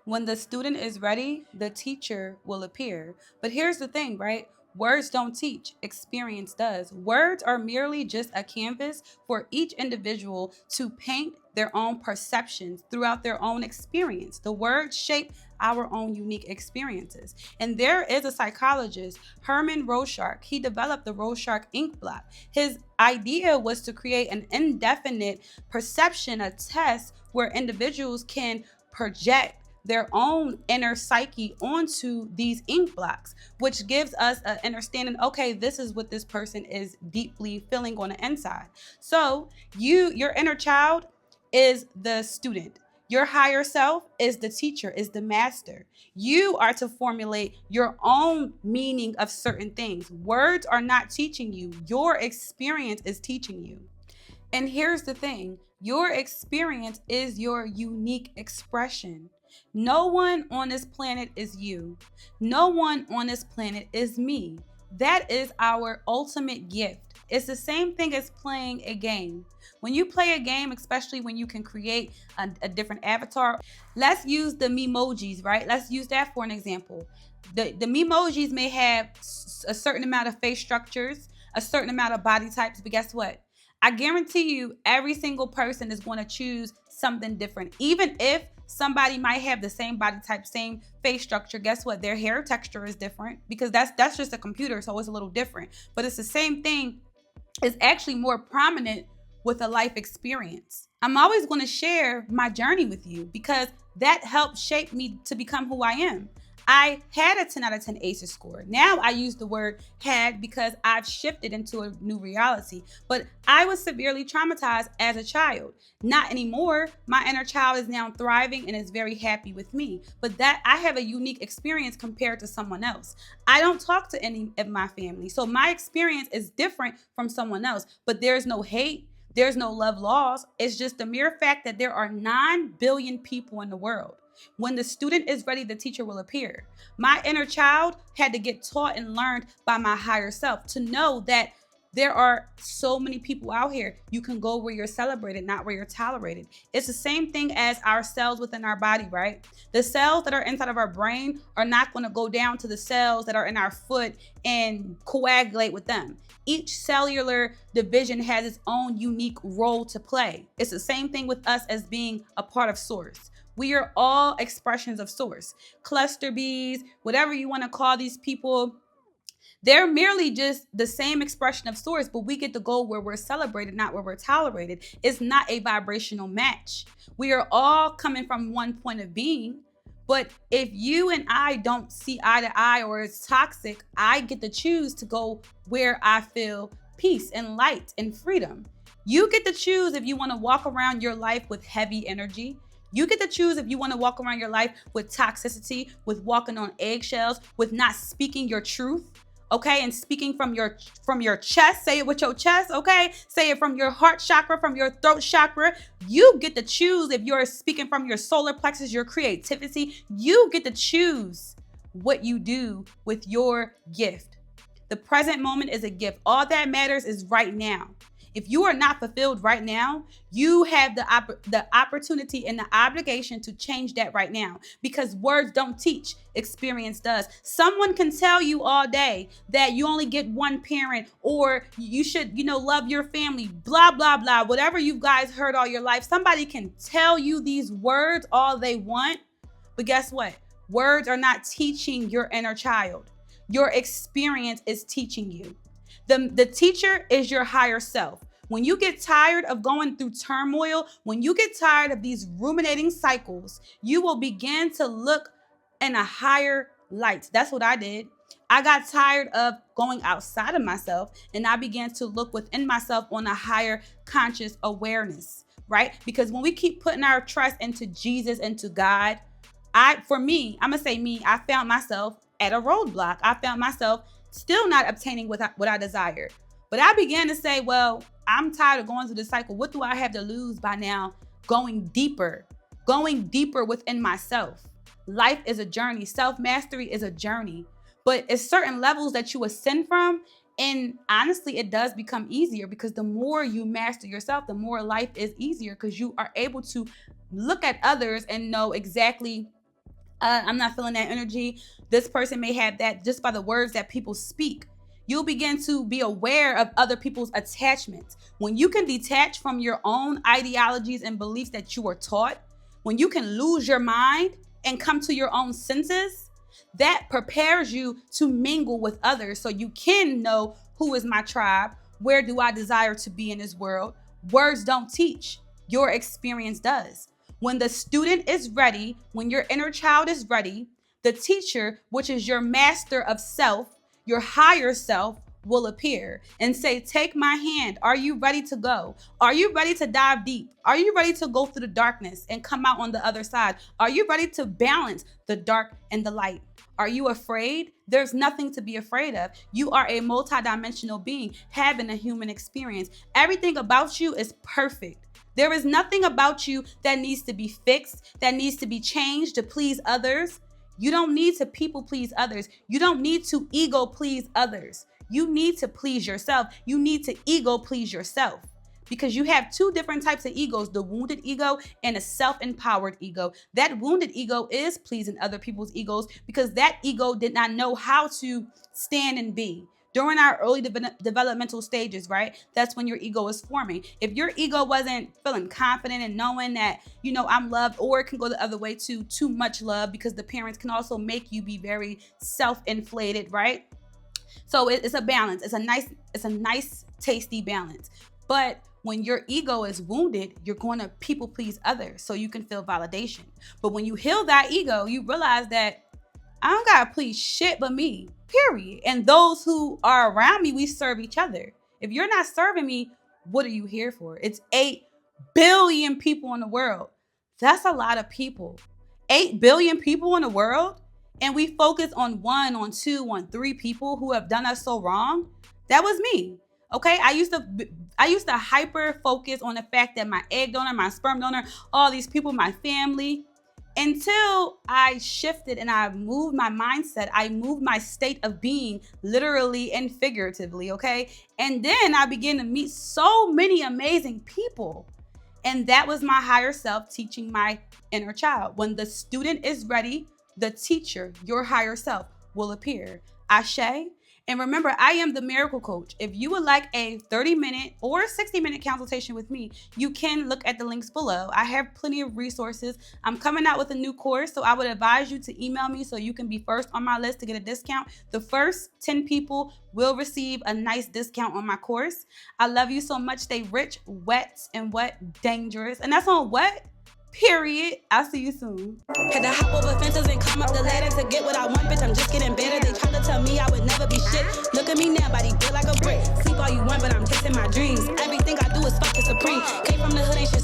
When the student is ready, the teacher will appear. But here's the thing, right? Words don't teach, experience does. Words are merely just a canvas for each individual to paint their own perceptions throughout their own experience. The words shape our own unique experiences. And there is a psychologist, Herman Rorschach. He developed the Rorschach ink blot. His idea was to create an indefinite perception, a test where individuals can project their own inner psyche onto these ink blocks, which gives us an understanding, okay, this is what this person is deeply feeling on the inside. So your inner child is the student. Your higher self is the teacher, is the master. You are to formulate your own meaning of certain things. Words are not teaching you. Your experience is teaching you. And here's the thing, your experience is your unique expression. No one on this planet is you. No one on this planet is me. That is our ultimate gift. It's the same thing as playing a game. When you play a game, especially when you can create a different avatar, let's use the memojis, right? Let's use that for an example. The memojis may have a certain amount of face structures, a certain amount of body types, but guess what? I guarantee you every single person is going to choose something different. Even if somebody might have the same body type, same face structure, guess what? Their hair texture is different because that's just a computer, so it's a little different. But it's the same thing. It's actually more prominent with a life experience. I'm always going to share my journey with you because that helped shape me to become who I am. I had a 10 out of 10 ACEs score. Now I use the word had because I've shifted into a new reality. But I was severely traumatized as a child. Not anymore. My inner child is now thriving and is very happy with me. But that I have a unique experience compared to someone else. I don't talk to any of my family. So my experience is different from someone else. But there's no hate. There's no love lost. It's just the mere fact that there are 9 billion people in the world. When the student is ready, the teacher will appear. My inner child had to get taught and learned by my higher self to know that there are so many people out here. You can go where you're celebrated, not where you're tolerated. It's the same thing as our cells within our body, right? The cells that are inside of our brain are not going to go down to the cells that are in our foot and coagulate with them. Each cellular division has its own unique role to play. It's the same thing with us as being a part of source. We are all expressions of source. Cluster bees, whatever you want to call these people, they're merely just the same expression of source, but we get to go where we're celebrated, not where we're tolerated. It's not a vibrational match. We are all coming from one point of being, but if you and I don't see eye to eye or it's toxic, I get to choose to go where I feel peace and light and freedom. You get to choose if you want to walk around your life with heavy energy. You get to choose if you want to walk around your life with toxicity, with walking on eggshells, with not speaking your truth, okay? And speaking from your chest. Say it with your chest, okay? Say it from your heart chakra, from your throat chakra. You get to choose if you're speaking from your solar plexus, your creativity. You get to choose what you do with your gift. The present moment is a gift. All that matters is right now. If you are not fulfilled right now, you have the opportunity and the obligation to change that right now, because words don't teach, experience does. Someone can tell you all day that you only get one parent, or you should, love your family, blah, blah, blah, whatever you guys heard all your life. Somebody can tell you these words all they want, but guess what? Words are not teaching your inner child. Your experience is teaching you. The teacher is your higher self. When you get tired of going through turmoil, when you get tired of these ruminating cycles, you will begin to look in a higher light. That's what I did. I got tired of going outside of myself, and I began to look within myself on a higher conscious awareness, right? Because when we keep putting our trust into Jesus, into God, I'm gonna say me, I found myself at a roadblock. I found myself still not obtaining what I desired. But I began to say, well, I'm tired of going through this cycle. What do I have to lose by now going deeper within myself? Life is a journey. Self-mastery is a journey. But it's certain levels that you ascend from. And honestly, it does become easier because the more you master yourself, the more life is easier because you are able to look at others and know exactly I'm not feeling that energy. This person may have that just by the words that people speak. You'll begin to be aware of other people's attachments. When you can detach from your own ideologies and beliefs that you were taught, when you can lose your mind and come to your own senses, that prepares you to mingle with others so you can know who is my tribe, where do I desire to be in this world. Words don't teach, your experience does. When the student is ready, when your inner child is ready, the teacher, which is your master of self, your higher self, will appear and say, take my hand. Are you ready to go? Are you ready to dive deep? Are you ready to go through the darkness and come out on the other side? Are you ready to balance the dark and the light? Are you afraid? There's nothing to be afraid of. You are a multidimensional being having a human experience. Everything about you is perfect. There is nothing about you that needs to be fixed, that needs to be changed to please others. You don't need to people please others. You don't need to ego please others. You need to please yourself. You need to ego please yourself, because you have two different types of egos, the wounded ego and a self-empowered ego. That wounded ego is pleasing other people's egos because that ego did not know how to stand and be. During our early developmental stages, right? That's when your ego is forming. If your ego wasn't feeling confident and knowing that, I'm loved, or it can go the other way too much love, because the parents can also make you be very self-inflated, right? So it's a balance. It's a nice, tasty balance. But when your ego is wounded, you're going to people please others so you can feel validation. But when you heal that ego, you realize that I don't gotta please shit but me, period. And those who are around me, we serve each other. If you're not serving me, what are you here for? It's 8 billion people in the world. That's a lot of people. 8 billion people in the world, and we focus on 1, on 2, on 3 people who have done us so wrong. That was me. Okay, I used to hyper focus on the fact that my egg donor, my sperm donor, all these people, my family, until I shifted and I moved my mindset. I moved my state of being, literally and figuratively, okay? And then I began to meet so many amazing people. And that was my higher self teaching my inner child. When the student is ready, the teacher, your higher self, will appear. Ashe. And remember, I am the miracle coach. If you would like a 30-minute or 60-minute consultation with me, you can look at the links below. I have plenty of resources. I'm coming out with a new course, so I would advise you to email me so you can be first on my list to get a discount. The first 10 people will receive a nice discount on my course. I love you so much. Stay rich, wet, and what? Dangerous. And that's on what? Period. I'll see you soon. Had to hop over fences and climb up the ladder to get what I want, bitch. I'm just getting better. They tried to tell me I would never be shit. Look at me now, body built like a brick. Sleep all you want, but I'm chasing my dreams. Everything I do is fucking supreme. Came from the hood, ain't shit